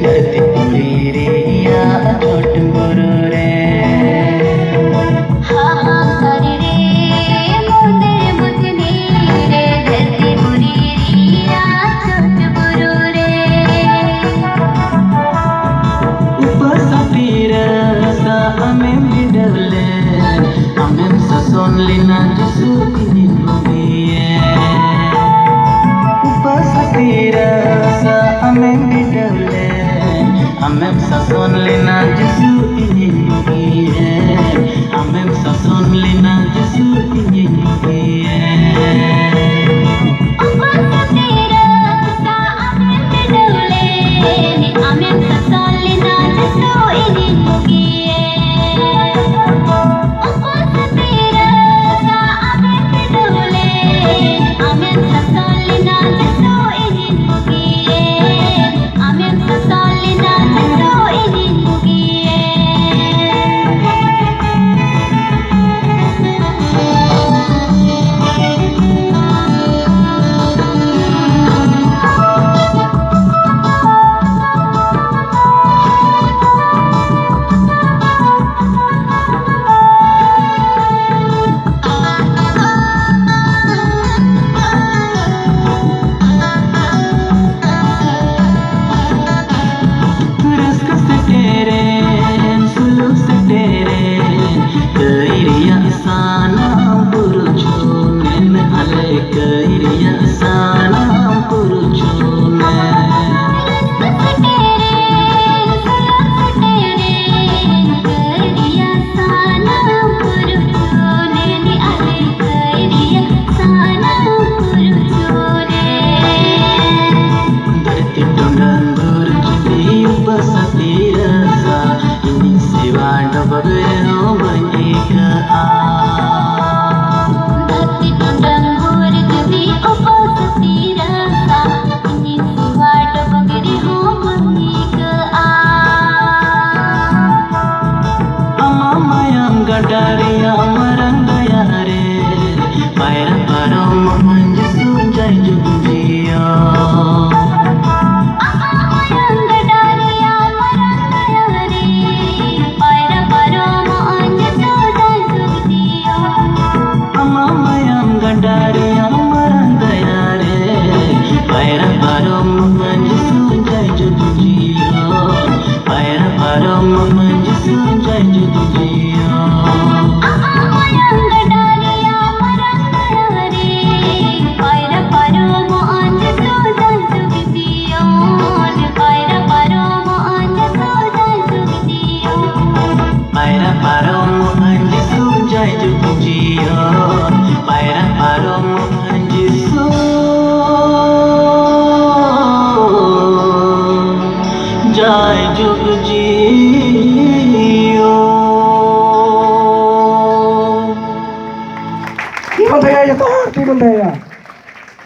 धरती पूरी रे या छोट गुरु रे हाहाकार रे मोंदेर बुतनी रे धरती पूरी रिया छोट गुरु रे ऊपर सतीर सा अमें बिडवले अमें ससोन लिना जसु ini dunia ऊपर सतीर सा अमें बिडवले अमें ससोन लिना जसु ini dunia अमें ससोन लिना जसु ini dunia ऊपर सतीर सा अमें बिडवले अमें ससोन लिना जसु ini dunia ऊपर सतीर सा अमें बिडवले अमें ससोन लिना जसु ini dunia अमें ससोन लिना जसु ini dunia Gadaria marandaya re paira parom manju jai jugiya गडारिया मरंगया रे पायरा पारोम अंजसो दासुदिया amma mayam gadaria marandaya re paira parom manju jai jugiya paira parom manju jai jugiya गडारिया मरंगया रे पायरा पारोम अंजसो दासुदिया पायरा पारोम अंजसो दासुदिया paira parom manju jai jugiya paira parom manju jai jugiya Ki bantaya ya tohar, ki bantaya.